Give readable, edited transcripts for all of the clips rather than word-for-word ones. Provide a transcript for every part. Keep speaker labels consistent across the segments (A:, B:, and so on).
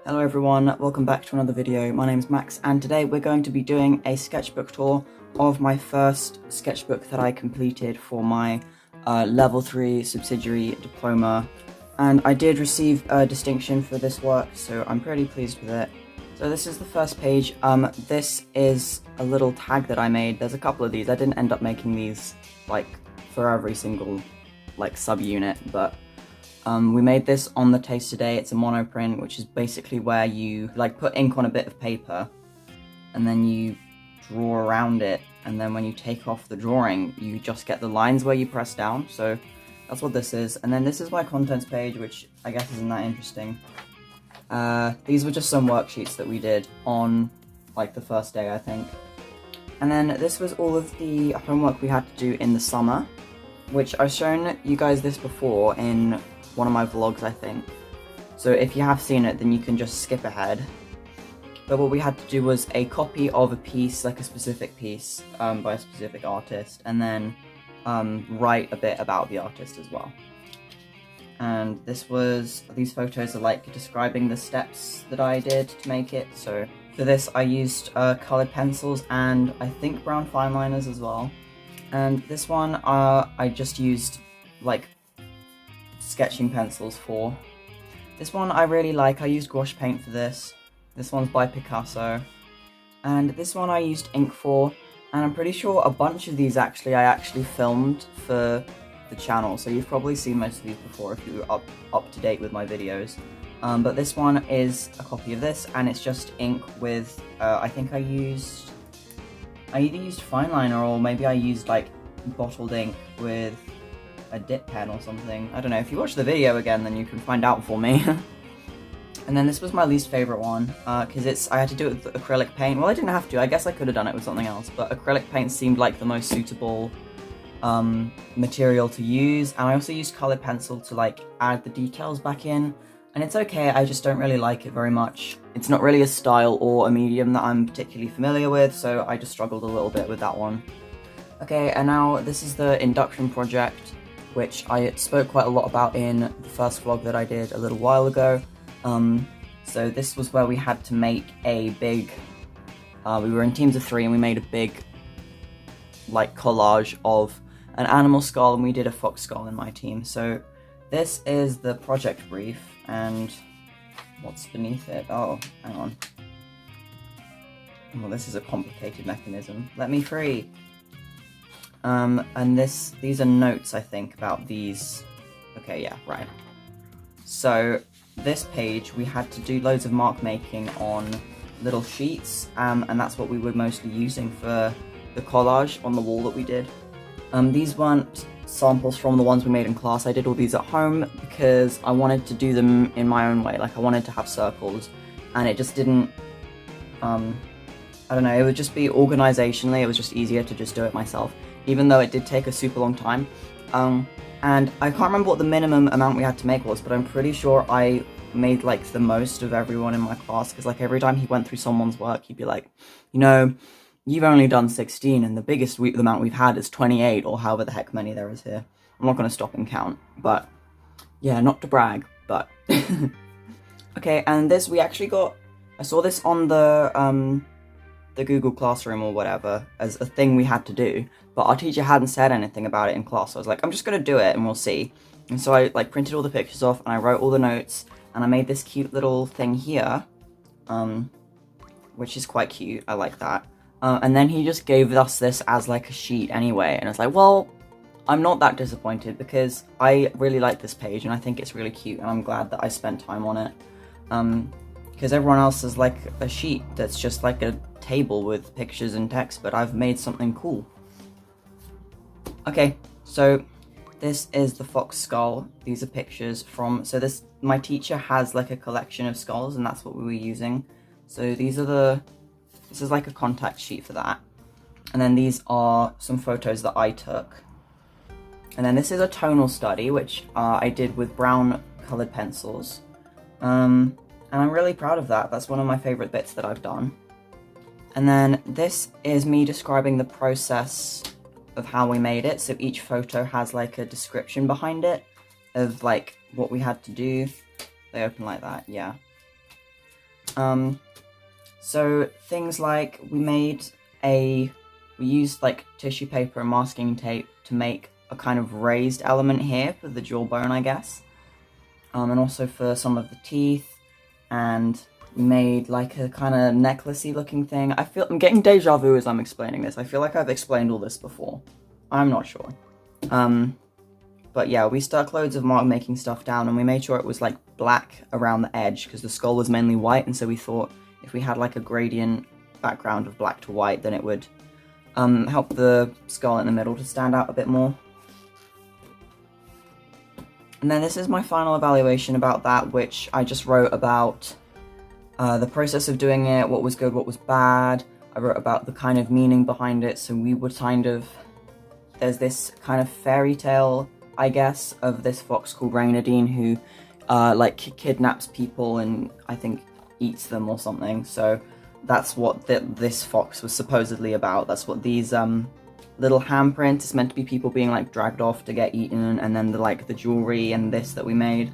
A: Hello everyone, welcome back to another video. My name is Max and today we're going to be doing a sketchbook tour of my first sketchbook that I completed for my level 3 subsidiary diploma, and I did receive a distinction for this work, so I'm pretty pleased with it. So this is the first page. This is a little tag that I made. There's a couple of these. I didn't end up making these like for every single like sub-unit, but we made this on the Taste Today. It's a monoprint, which is basically where you like put ink on a bit of paper and then you draw around it, and then when you take off the drawing you just get the lines where you press down. So that's what this is. And then this is my contents page, which I guess isn't that interesting. These were just some worksheets that we did on like the first day, I think. And then this was all of the homework we had to do in the summer, which I've shown you guys this before in one of my vlogs, I think. So if you have seen it, then you can just skip ahead. But what we had to do was a copy of a piece, like a specific piece by a specific artist, and then write a bit about the artist as well. And these photos are like describing the steps that I did to make it. So for this I used colored pencils and I think brown fine liners as well. And this one I just used like sketching pencils for. This one I really like. I used gouache paint for this. This one's by Picasso. And this one I used ink for, and I'm pretty sure a bunch of these I actually filmed for the channel, so you've probably seen most of these before if you were up to date with my videos. But this one is a copy of this, and it's just ink with, I think I either used fine liner or maybe I used like bottled ink with a dip pen or something. I don't know. If you watch the video again, then you can find out for me. And then this was my least favorite one, because I had to do it with acrylic paint. Well, I didn't have to. I guess I could have done it with something else, but acrylic paint seemed like the most suitable material to use. And I also used colored pencil to like add the details back in. And it's okay, I just don't really like it very much. It's not really a style or a medium that I'm particularly familiar with, so I just struggled a little bit with that one. Okay, and now this is the induction project, which I spoke quite a lot about in the first vlog that I did a little while ago. So this was where we had to make a big, we were in teams of 3 and we made a big like collage of an animal skull, and we did a fox skull in my team. So this is the project brief, and what's beneath it? Oh, hang on. Well, this is a complicated mechanism. Let me free. And these are notes, I think, about these. Okay, yeah, right. So this page, we had to do loads of mark making on little sheets, and that's what we were mostly using for the collage on the wall that we did. These weren't samples from the ones we made in class. I did all these at home because I wanted to do them in my own way. Like I wanted to have circles, and it just didn't, I don't know, it would just be organizationally, it was just easier to just do it myself, even though it did take a super long time. And I can't remember what the minimum amount we had to make was, but I'm pretty sure I made like the most of everyone in my class, because like every time he went through someone's work, he'd be like, you know, you've only done 16 and the biggest amount we've had is 28, or however the heck many there is here. I'm not going to stop and count, but yeah, not to brag, but okay. And this we actually got, I saw this on the Google Classroom or whatever as a thing we had to do, but our teacher hadn't said anything about it in class, so I was like, I'm just gonna do it and we'll see. And so I like printed all the pictures off and I wrote all the notes, and I made this cute little thing here, which is quite cute. I like that. And then he just gave us this as like a sheet anyway, and it's like, well, I'm not that disappointed because I really like this page and I think it's really cute, and I'm glad that I spent time on it. Because everyone else has like a sheet that's just like a table with pictures and text, but I've made something cool. Okay, so this is the fox skull. These are pictures from, my teacher has like a collection of skulls, and that's what we were using. So this is like a contact sheet for that. And then these are some photos that I took. And then this is a tonal study, which I did with brown colored pencils. And I'm really proud of that. That's one of my favorite bits that I've done. And then this is me describing the process of how we made it. So each photo has like a description behind it of like what we had to do. They open like that, yeah. So things like we used like tissue paper and masking tape to make a kind of raised element here for the jawbone, I guess. And also for some of the teeth, and we made like a kind of necklacey looking thing. I'm getting deja vu as I'm explaining this. I feel like I've explained all this before. I'm not sure. But yeah, we stuck loads of mark making stuff down, and we made sure it was like black around the edge because the skull was mainly white, and so we thought if we had like a gradient background of black to white, then it would help the skull in the middle to stand out a bit more. And then this is my final evaluation about that, which I just wrote about the process of doing it, what was good, what was bad. I wrote about the kind of meaning behind it, so we would there's this kind of fairy tale, I guess, of this fox called Reynardine who like kidnaps people and I think eats them or something. So that's what this fox was supposedly about. That's what these little handprints is meant to be, people being like dragged off to get eaten, and then the jewelry and this that we made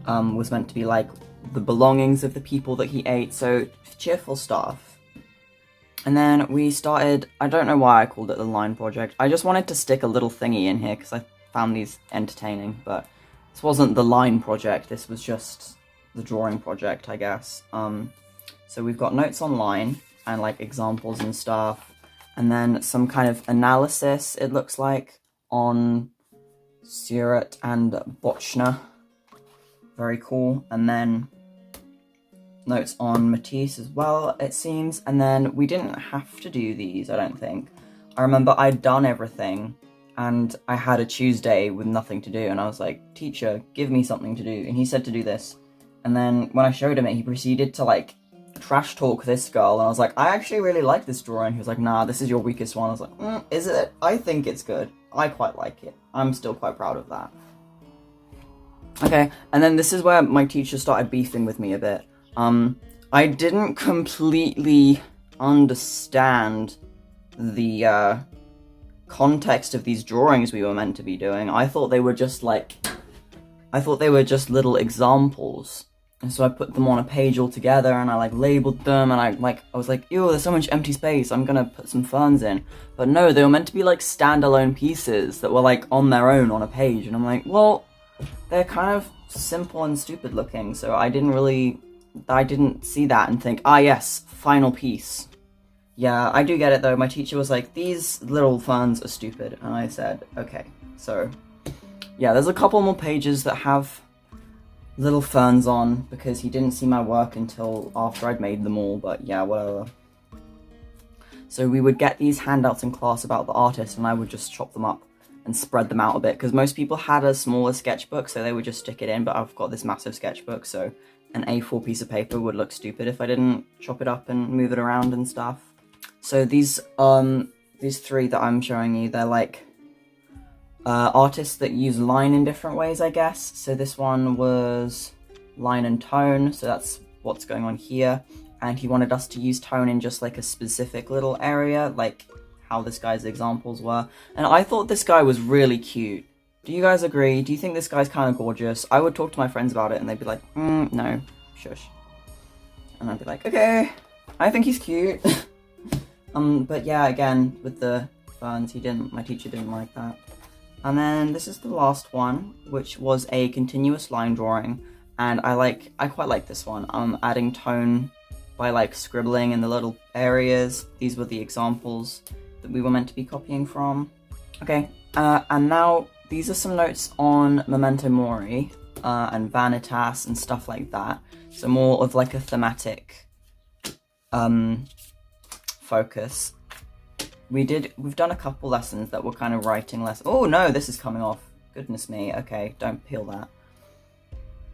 A: was meant to be like the belongings of the people that he ate. So cheerful stuff. And then we started, I don't know why I called it the line project. I just wanted to stick a little thingy in here because I found these entertaining, but this wasn't the line project, this was just the drawing project, I guess. So we've got notes online and like examples and stuff, and then some kind of analysis, it looks like, on Surat and Bochner. Very cool. And then notes on Matisse as well, it seems. And then we didn't have to do these, I don't think. I remember I'd done everything and I had a Tuesday with nothing to do, and I was like, teacher, give me something to do. And he said to do this. And then when I showed him it, he proceeded to like trash talk this girl, and I was like, I actually really like this drawing. He was like, nah, this is your weakest one. I was like, is it? I think it's good. I quite like it. I'm still quite proud of that. Okay, and then this is where my teacher started beefing with me a bit. I didn't completely understand the context of these drawings we were meant to be doing. I thought they were just little examples. And so I put them on a page all together, and I like labeled them, and I was like, ew, there's so much empty space, I'm gonna put some ferns in. But no, they were meant to be like standalone pieces that were like on their own on a page, and I'm like, well, they're kind of simple and stupid looking, so I didn't see that and think, ah yes, final piece. Yeah, I do get it though. My teacher was like, these little ferns are stupid, and I said, okay. So yeah, there's a couple more pages that have little ferns on because he didn't see my work until after I'd made them all, but yeah, whatever. So we would get these handouts in class about the artist, and I would just chop them up and spread them out a bit, because most people had a smaller sketchbook, so they would just stick it in, but I've got this massive sketchbook, so an A4 piece of paper would look stupid if I didn't chop it up and move it around and stuff. So these three that I'm showing you, they're like artists that use line in different ways, I guess. So this one was line and tone, so that's what's going on here, and he wanted us to use tone in just like a specific little area, like how this guy's examples were. And I thought this guy was really cute. Do you guys agree? Do you think this guy's kind of gorgeous? I would talk to my friends about it and they'd be like, no, shush. And I'd be like, okay, I think he's cute. But yeah, again, with the ferns, my teacher didn't like that. And then this is the last one, which was a continuous line drawing, and I quite like this one. Adding tone by like scribbling in the little areas. These were the examples that we were meant to be copying from. Okay, and now these are some notes on Memento Mori and Vanitas and stuff like that. So more of like a thematic focus. We've done a couple lessons that were kind of writing lessons. Oh no, this is coming off. Goodness me. Okay, don't peel that.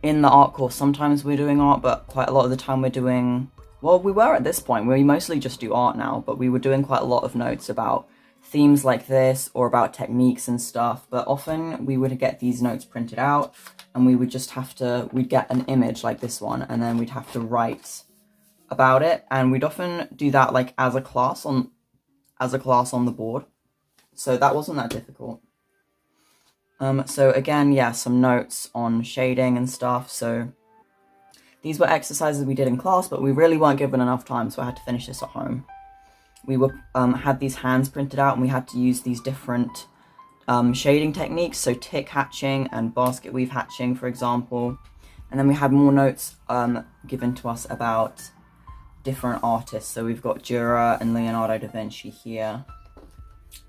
A: In the art course, sometimes we're doing art, but quite a lot of the time we're doing, well, we were at this point, we mostly just do art now, but we were doing quite a lot of notes about themes like this or about techniques and stuff. But often we would get these notes printed out and we would just we'd get an image like this one, and then we'd have to write about it. And we'd often do that like as a class on the board, so that wasn't that difficult. So again, yeah, some notes on shading and stuff. So these were exercises we did in class, but we really weren't given enough time, so I had to finish this at home. We were had these hands printed out, and we had to use these different shading techniques, so tick hatching and basket weave hatching, for example. And then we had more notes given to us about different artists. So we've got Dürer and Leonardo da Vinci here.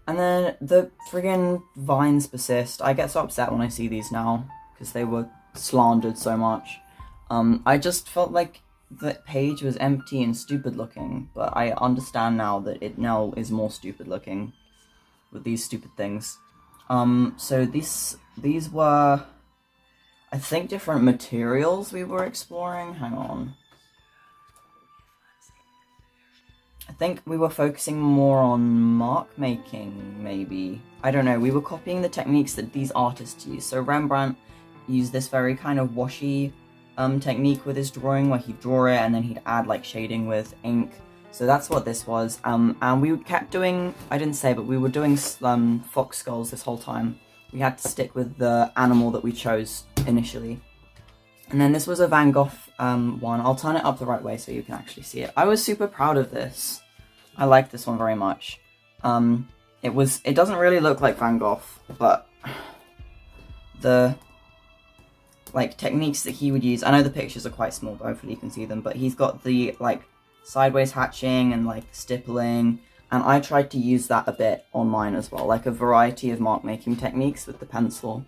A: And then the friggin' vines persist. I get so upset when I see these now, because they were slandered so much. I just felt like the page was empty and stupid looking, but I understand now that it now is more stupid looking with these stupid things. So these were, I think, different materials we were exploring. Hang on. I think we were focusing more on mark making, maybe. I don't know. We were copying the techniques that these artists use. So Rembrandt used this very kind of washy technique with his drawing, where he'd draw it and then he'd add like shading with ink. So that's what this was. And we kept doing, I didn't say, but we were doing fox skulls this whole time. We had to stick with the animal that we chose initially. And then this was a Van Gogh one. I'll turn it up the right way so you can actually see it. I was super proud of this. I like this one very much. It doesn't really look like Van Gogh, but the like techniques that he would use, I know the pictures are quite small, but hopefully you can see them, but he's got the like sideways hatching and like stippling, and I tried to use that a bit on mine as well, like a variety of mark making techniques with the pencil.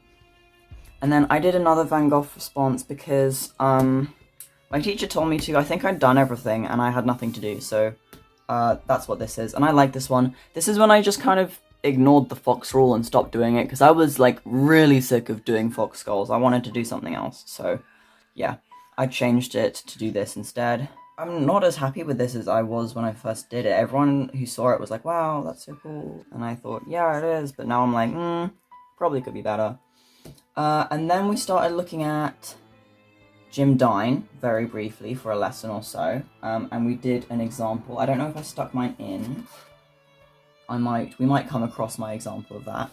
A: And then I did another Van Gogh response because my teacher told me to. I think I'd done everything and I had nothing to do, so that's what this is. And I like this one. This is when I just kind of ignored the fox rule and stopped doing it, because I was like really sick of doing fox skulls. I wanted to do something else, so yeah, I changed it to do this instead. I'm not as happy with this as I was when I first did it. Everyone who saw it was like, wow, that's so cool, and I thought, yeah, it is, but now I'm like, probably could be better. And then we started looking at Jim Dine very briefly for a lesson or so, and we did an example. I don't know if I stuck mine in. We might come across my example of that.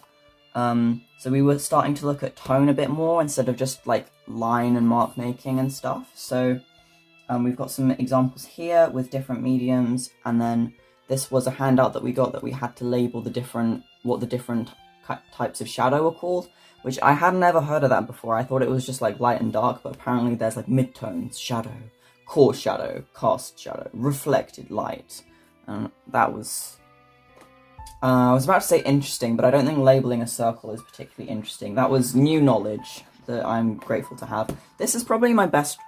A: So we were starting to look at tone a bit more instead of just like line and mark making and stuff. So we've got some examples here with different mediums, and then this was a handout that we got that we had to label what the different types of shadow were called, which I had never heard of that before. I thought it was just like light and dark, but apparently there's like midtones, shadow, coarse shadow, cast shadow, reflected light, and that was... I was about to say interesting, but I don't think labeling a circle is particularly interesting. That was new knowledge that I'm grateful to have. This is probably my best...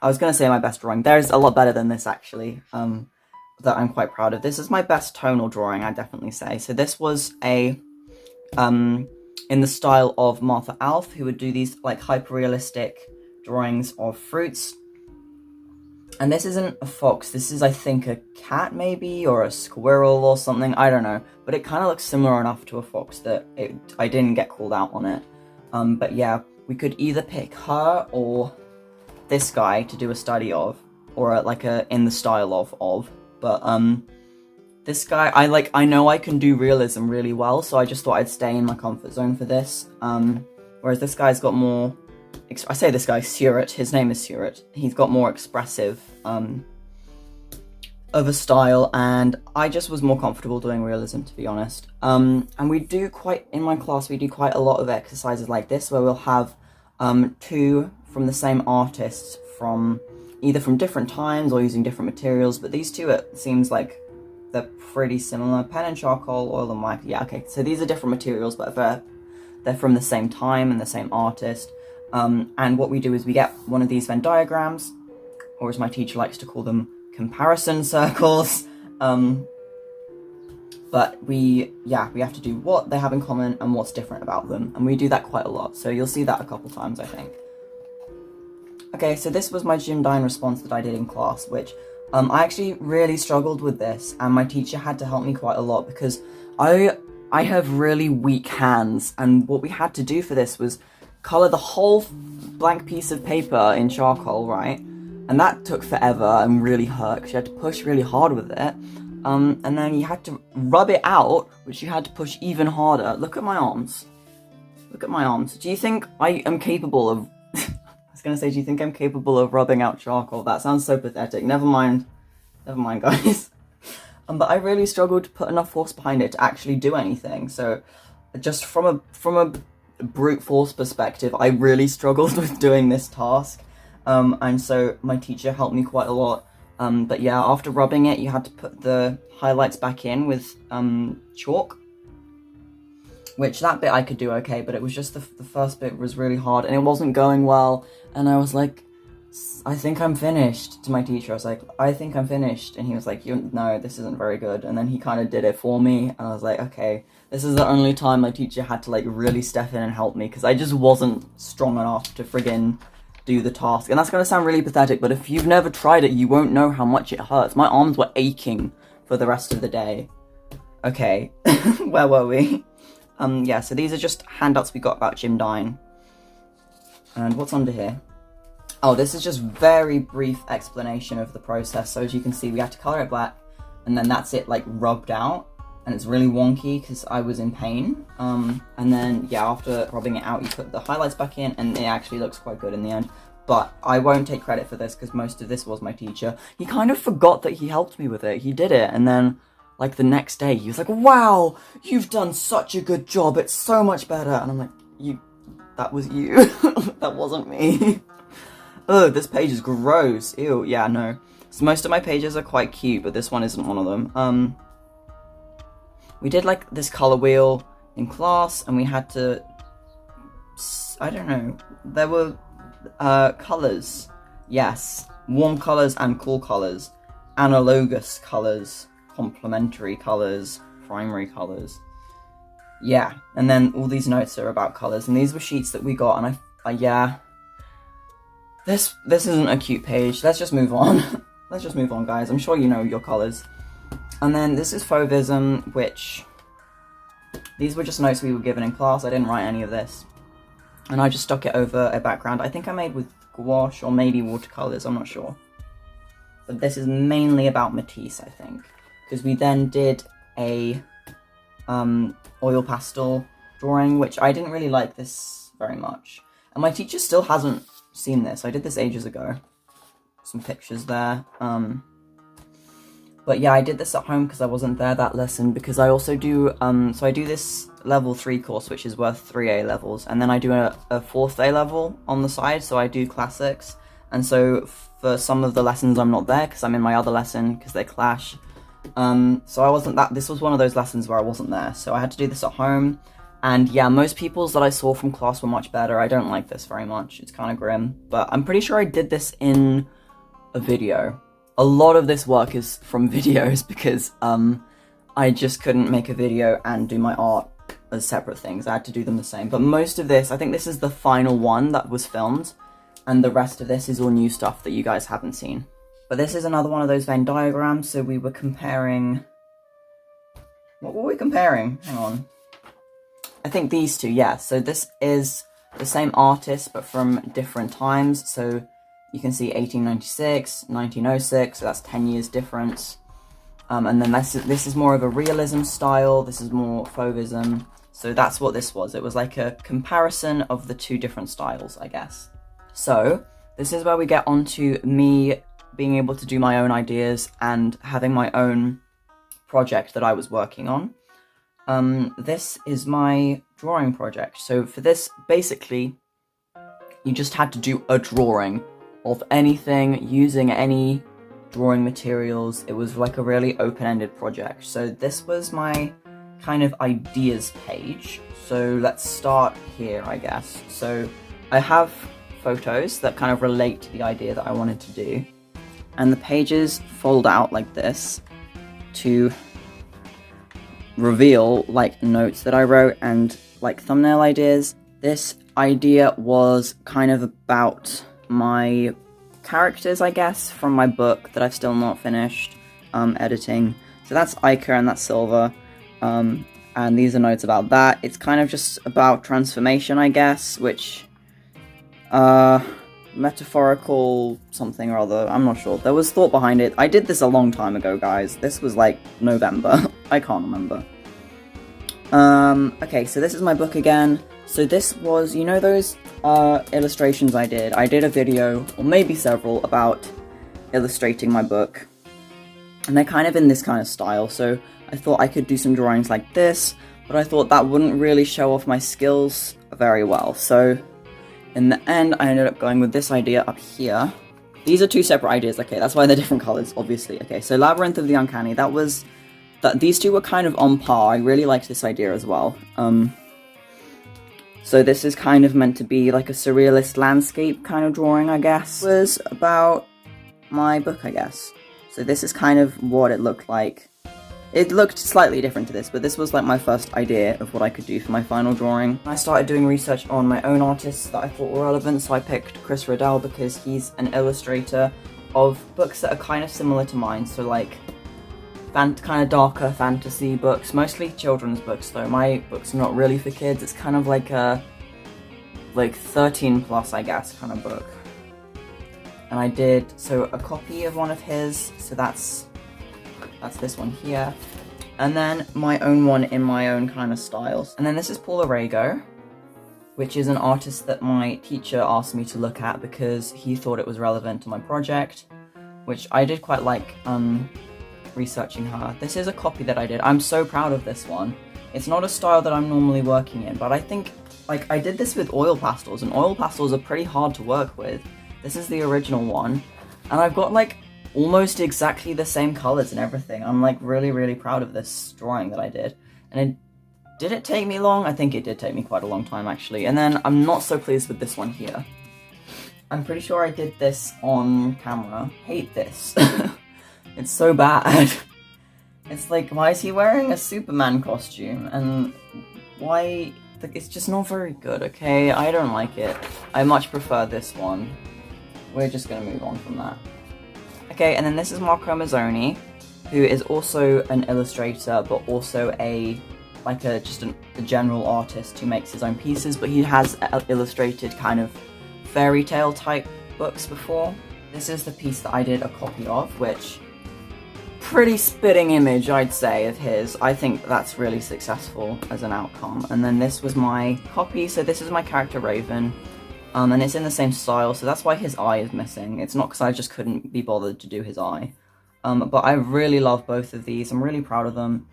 A: I was going to say my best drawing. There's a lot better than this, actually, that I'm quite proud of. This is my best tonal drawing, I'd definitely say. So this was a... in the style of Martha Alf, who would do these like hyper-realistic drawings of fruits. And this isn't a fox, this is, I think, a cat maybe, or a squirrel or something, I don't know. But it kind of looks similar enough to a fox that I didn't get called out on it. But yeah, we could either pick her or this guy to do a study of, or like in the style of. But this guy, I know I can do realism really well, so I just thought I'd stay in my comfort zone for this. Whereas this guy's got more... I say this guy, Suret, his name is Suret. He's got more expressive of a style, and I just was more comfortable doing realism, to be honest. And we do in my class, we do quite a lot of exercises like this, where we'll have two from the same artist, either from different times or using different materials, but these two, it seems like they're pretty similar. Pen and charcoal, oil and mica. Yeah, okay, so these are different materials, but they're from the same time and the same artist. And what we do is we get one of these Venn diagrams, or as my teacher likes to call them, comparison circles. But we have to do what they have in common and what's different about them. And we do that quite a lot, so you'll see that a couple times, I think. Okay, so this was my Jim Dine response that I did in class, which I actually really struggled with this, and my teacher had to help me quite a lot because I have really weak hands, and what we had to do for this was colour the whole blank piece of paper in charcoal, right? And that took forever and really hurt because you had to push really hard with it. And then you had to rub it out, which you had to push even harder. Look at my arms. Look at my arms. Do you think I am capable of... was gonna say, do you think I'm capable of rubbing out charcoal? That sounds so pathetic. Never mind, guys. But I really struggled to put enough force behind it to actually do anything. So, just from a brute force perspective, I really struggled with doing this task. And so my teacher helped me quite a lot. But yeah, after rubbing it, you had to put the highlights back in with chalk. Which that bit I could do okay, but it was just the first bit was really hard and it wasn't going well. And I was like, I think I'm finished, to my teacher. I was like, I think I'm finished. And he was like, no, this isn't very good. And then he kind of did it for me. And I was like, okay, this is the only time my teacher had to like really step in and help me, because I just wasn't strong enough to friggin' do the task. And that's going to sound really pathetic, but if you've never tried it, you won't know how much it hurts. My arms were aching for the rest of the day. Okay, where were we? Yeah, so these are just handouts we got about Jim Dine. And what's under here? Oh, this is just very brief explanation of the process. So as you can see, we had to color it black, and then that's it like rubbed out, and it's really wonky because I was in pain. And then yeah, after rubbing it out, you put the highlights back in, and it actually looks quite good in the end. But I won't take credit for this because most of this was my teacher. He kind of forgot that he helped me with it. He did it, and then like the next day, he was like, "Wow, you've done such a good job. It's so much better." And I'm like, that was you. That wasn't me. Oh, this page is gross. Ew, yeah, no. So most of my pages are quite cute, but this one isn't one of them. We did like this color wheel in class, and we had to, I don't know, there were colors. Yes, warm colors and cool colors, analogous colors, complementary colors, primary colors. Yeah, and then all these notes are about colors, and these were sheets that we got, and yeah. This isn't a cute page. Let's just move on. Let's just move on, guys. I'm sure you know your colours. And then this is Fauvism, which... these were just notes we were given in class. I didn't write any of this. And I just stuck it over a background. I think I made with gouache or maybe watercolours. I'm not sure. But this is mainly about Matisse, I think. Because we then did a oil pastel drawing, which I didn't really like this very much. And my teacher still hasn't seen this. I did this ages ago. Some pictures there. But yeah, I did this at home because I wasn't there that lesson, because I also do, so I do this level 3 course, which is worth 3 A levels, and then I do a 4th A level on the side, so I do classics, and so for some of the lessons I'm not there because I'm in my other lesson because they clash. So I wasn't this was one of those lessons where I wasn't there, so I had to do this at home. And yeah, most people's that I saw from class were much better. I don't like this very much. It's kind of grim. But I'm pretty sure I did this in a video. A lot of this work is from videos because I just couldn't make a video and do my art as separate things. I had to do them the same. But most of this, I think this is the final one that was filmed. And the rest of this is all new stuff that you guys haven't seen. But this is another one of those Venn diagrams. So we were comparing... what were we comparing? Hang on. I think these two, yeah. So this is the same artist, but from different times. So you can see 1896, 1906, so that's 10 years difference. And then this is more of a realism style. This is more Fauvism. So that's what this was. It was like a comparison of the two different styles, I guess. So this is where we get onto me being able to do my own ideas and having my own project that I was working on. This is my drawing project. So for this, basically, you just had to do a drawing of anything using any drawing materials. It was like a really open-ended project. So this was my kind of ideas page. So let's start here, I guess. So I have photos that kind of relate to the idea that I wanted to do. And the pages fold out like this to reveal like notes that I wrote and like thumbnail ideas. This idea was kind of about my characters, I guess, from my book that I've still not finished editing. So that's Ica and that's Silver. And these are notes about that. It's kind of just about transformation, I guess, which metaphorical something or other, I'm not sure. There was thought behind it. I did this a long time ago, guys. This was like November. I can't remember. Okay, so this is my book again. So this was, you know those illustrations I did? I did a video, or maybe several, about illustrating my book. And they're kind of in this kind of style, so I thought I could do some drawings like this, but I thought that wouldn't really show off my skills very well. So in the end, I ended up going with this idea up here. These are two separate ideas, okay, that's why they're different colors, obviously. Okay, so Labyrinth of the Uncanny, these two were kind of on par. I really liked this idea as well. So this is kind of meant to be like a surrealist landscape kind of drawing, I guess. It was about my book, I guess. So this is kind of what it looked like. It looked slightly different to this, but this was like my first idea of what I could do for my final drawing. I started doing research on my own artists that I thought were relevant, so I picked Chris Riddell because he's an illustrator of books that are kind of similar to mine, so like kind of darker fantasy books, mostly children's books though. My books are not really for kids, it's kind of like a 13 plus, I guess, kind of book. And I did a copy of one of his, so that's this one here, and then my own one in my own kind of styles. And then this is Paul Arago, which is an artist that my teacher asked me to look at because he thought it was relevant to my project, which I did quite like researching her. This is a copy that I did. I'm so proud of this one. It's not a style that I'm normally working in, but I think, like, I did this with oil pastels, and oil pastels are pretty hard to work with. This is the original one, and I've got, like, almost exactly the same colors and everything. I'm, like, really, really proud of this drawing that I did. And did it take me long? I think it did take me quite a long time, actually. And then I'm not so pleased with this one here. I'm pretty sure I did this on camera. Hate this. It's so bad. It's like, why is he wearing a Superman costume? And why? It's just not very good, okay? I don't like it. I much prefer this one. We're just gonna move on from that. Okay, and then this is Marco Mazzoni, who is also an illustrator, but also just a general artist who makes his own pieces, but he has illustrated kind of fairy tale type books before. This is the piece that I did a copy of, which pretty spitting image, I'd say, of his. I think that's really successful as an outcome. And then this was my copy, so this is my character Raven, and it's in the same style, so that's why his eye is missing. It's not because I just couldn't be bothered to do his eye. But I really love both of these. I'm really proud of them.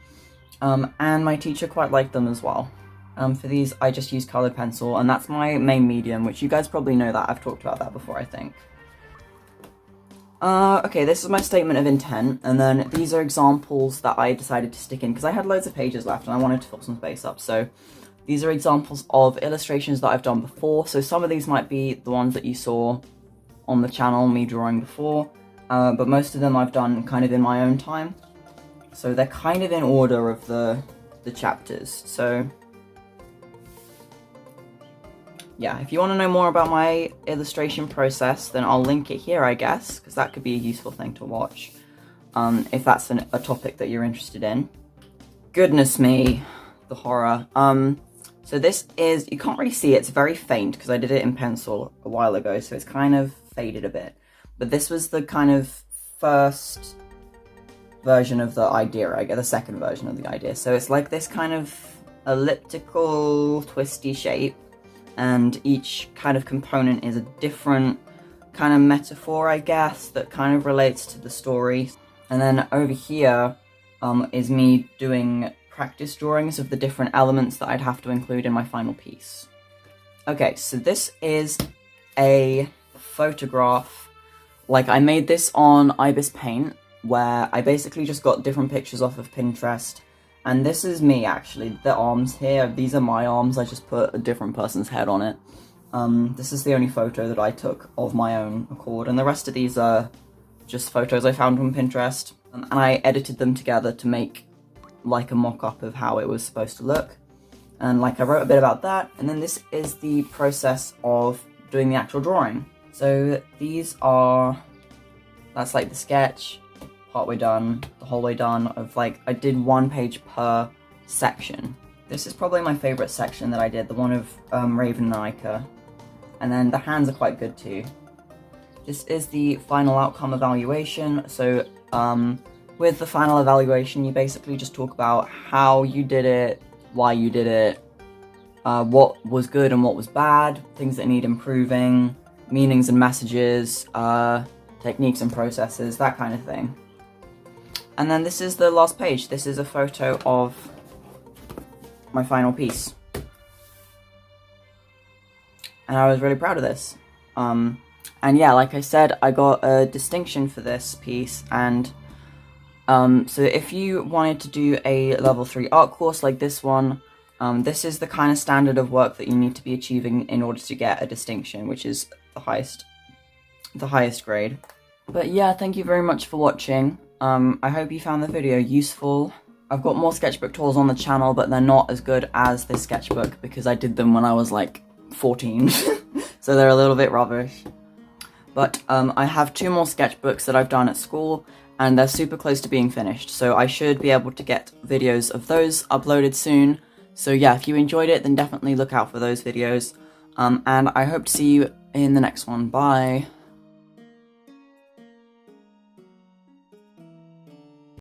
A: And my teacher quite liked them as well. For these, I just used colored pencil, and that's my main medium, which you guys probably know that. I've talked about that before, I think. Okay, this is my statement of intent, and then these are examples that I decided to stick in, because I had loads of pages left and I wanted to fill some space up, so these are examples of illustrations that I've done before, so some of these might be the ones that you saw on the channel, me drawing before, but most of them I've done kind of in my own time, so they're kind of in order of the chapters, so yeah, if you want to know more about my illustration process, then I'll link it here, I guess, because that could be a useful thing to watch, if that's a topic that you're interested in. Goodness me, the horror. So this is, you can't really see it, it's very faint, because I did it in pencil a while ago, so it's kind of faded a bit. But this was the kind of first version of the idea, I guess, the second version of the idea. So it's like this kind of elliptical, twisty shape, and each kind of component is a different kind of metaphor, I guess, that kind of relates to the story. And then over here is me doing practice drawings of the different elements that I'd have to include in my final piece. Okay, so this is a photograph. Like, I made this on Ibis Paint, where I basically just got different pictures off of Pinterest. And this is me, actually. The arms here, these are my arms. I just put a different person's head on it. This is the only photo that I took of my own accord, and the rest of these are just photos I found from Pinterest. And I edited them together to make, like, a mock-up of how it was supposed to look. And, like, I wrote a bit about that, and then this is the process of doing the actual drawing. So these are, that's, like, the sketch, partway done, the whole way done, of like, I did one page per section. This is probably my favourite section that I did, the one of Raven and Ica. And then the hands are quite good too. This is the final outcome evaluation. So with the final evaluation, you basically just talk about how you did it, why you did it, what was good and what was bad, things that need improving, meanings and messages, techniques and processes, that kind of thing. And then this is the last page. This is a photo of my final piece. And I was really proud of this. And yeah, like I said, I got a distinction for this piece, and so if you wanted to do a level 3 art course like this one, this is the kind of standard of work that you need to be achieving in order to get a distinction, which is the highest grade. But yeah, thank you very much for watching. I hope you found the video useful. I've got more sketchbook tours on the channel, but they're not as good as this sketchbook because I did them when I was like 14, so they're a little bit rubbish. But I have 2 more sketchbooks that I've done at school, and they're super close to being finished, so I should be able to get videos of those uploaded soon. So yeah, if you enjoyed it, then definitely look out for those videos, and I hope to see you in the next one. Bye!